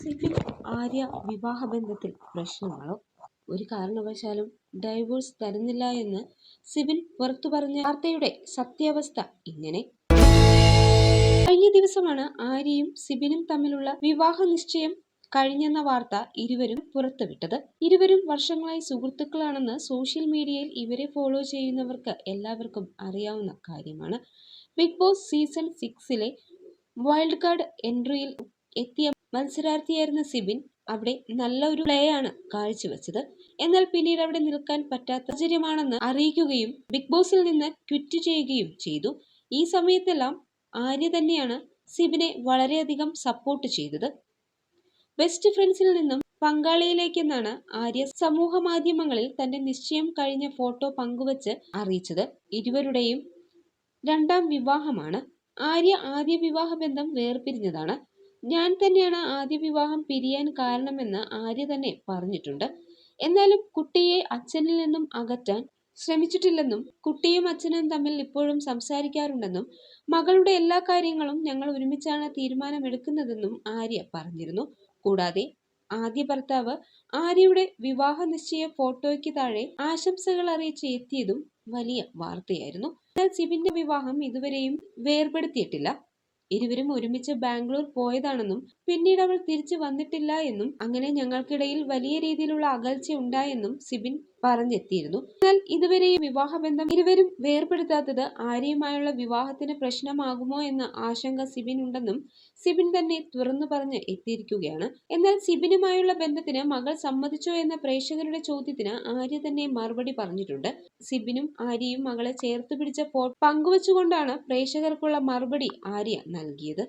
സിബിൻ ആര്യ വിവാഹബന്ധത്തിൽ പ്രശ്നങ്ങളോ? ഒരു കാരണവശാലും ഡൈവോഴ്സ് തരുന്നില്ല എന്ന് സിബിൻ പുറത്തു പറഞ്ഞ വാർത്തയുടെ സത്യാവസ്ഥ ഇങ്ങനെ. കഴിഞ്ഞ ദിവസമാണ് ആര്യയും സിബിനും തമ്മിലുള്ള വിവാഹ നിശ്ചയം കഴിഞ്ഞെന്ന വാർത്ത ഇരുവരും പുറത്തുവിട്ടത്. ഇരുവരും വർഷങ്ങളായി സുഹൃത്തുക്കളാണെന്ന് സോഷ്യൽ മീഡിയയിൽ ഇവരെ ഫോളോ ചെയ്യുന്നവർക്ക് എല്ലാവർക്കും അറിയാവുന്ന കാര്യമാണ്. ബിഗ് ബോസ് സീസൺ 6-ലെ വൈൽഡ് കാർഡ് എൻട്രിയിൽ എത്തിയ മത്സരാർത്ഥിയായിരുന്ന സിബിൻ അവിടെ നല്ല ഒരു പ്ലേ ആണ് കാഴ്ചവെച്ചത്. എന്നാൽ പിന്നീട് അവിടെ നിൽക്കാൻ പറ്റാത്ത സാഹചര്യമാണെന്ന് അറിയിക്കുകയും ബിഗ് ബോസിൽ നിന്ന് ക്വിറ്റ് ചെയ്യുകയും ചെയ്തു. ഈ സമയത്തെല്ലാം ആര്യ തന്നെയാണ് സിബിനെ വളരെയധികം സപ്പോർട്ട് ചെയ്തത്. ബെസ്റ്റ് ഫ്രണ്ട്സിൽ നിന്നും പങ്കാളിയിലേക്കെന്നാണ് ആര്യ സമൂഹ മാധ്യമങ്ങളിൽ തന്റെ നിശ്ചയം കഴിഞ്ഞ ഫോട്ടോ പങ്കുവച്ച് അറിയിച്ചത്. ഇരുവരുടെയും രണ്ടാം വിവാഹമാണ്. ആര്യ ആദ്യ വിവാഹ ബന്ധം വേർപിരിഞ്ഞതാണ്. ഞാൻ തന്നെയാണ് ആദ്യ വിവാഹം പിരിയാൻ കാരണമെന്ന് ആര്യ തന്നെ പറഞ്ഞിട്ടുണ്ട്. എന്നാലും കുട്ടിയെ അച്ഛനിൽ നിന്നും അകറ്റാൻ ശ്രമിച്ചിട്ടില്ലെന്നും കുട്ടിയും അച്ഛനും തമ്മിൽ ഇപ്പോഴും സംസാരിക്കാറുണ്ടെന്നും മകളുടെ എല്ലാ കാര്യങ്ങളും ഞങ്ങൾ ഒരുമിച്ചാണ് തീരുമാനമെടുക്കുന്നതെന്നും ആര്യ പറഞ്ഞിരുന്നു. കൂടാതെ ആദ്യ ഭർത്താവ് ആര്യയുടെ വിവാഹ നിശ്ചയ ഫോട്ടോയ്ക്ക് താഴെ ആശംസകൾ അറിയിച്ച് എത്തിയതും വലിയ വാർത്തയായിരുന്നു. എന്നാൽ സിബിന്റെ വിവാഹം ഇതുവരെയും വേർപെടുത്തിയിട്ടില്ല. ഇരുവരും ഒരുമിച്ച് ബാംഗ്ലൂർ പോയതാണെന്നും പിന്നീട് അവൾ തിരിച്ചു വന്നിട്ടില്ല എന്നും അങ്ങനെ ഞങ്ങൾക്കിടയിൽ വലിയ രീതിയിലുള്ള അകൽച്ച ഉണ്ടായെന്നും സിബിൻ പറഞ്ഞെത്തിയിരുന്നു. എന്നാൽ ഇതുവരെയും വിവാഹബന്ധം ഇരുവരും വേർപെടുത്താത്തത് ആര്യയുമായുള്ള വിവാഹത്തിന് പ്രശ്നമാകുമോ എന്ന ആശങ്ക സിബിനുണ്ടെന്നും സിബിൻ തന്നെ തുറന്നു പറഞ്ഞ് എത്തിയിരിക്കുകയാണ്. എന്നാൽ സിബിനുമായുള്ള ബന്ധത്തിന് മകൾ സമ്മതിച്ചോ എന്ന പ്രേക്ഷകരുടെ ചോദ്യത്തിന് ആര്യ തന്നെ മറുപടി പറഞ്ഞിട്ടുണ്ട്. സിബിനും ആര്യയും മകളെ ചേർത്ത് പിടിച്ച ഫോട്ടോ പങ്കുവച്ചുകൊണ്ടാണ് പ്രേക്ഷകർക്കുള്ള മറുപടി ആര്യ നൽകിയത്.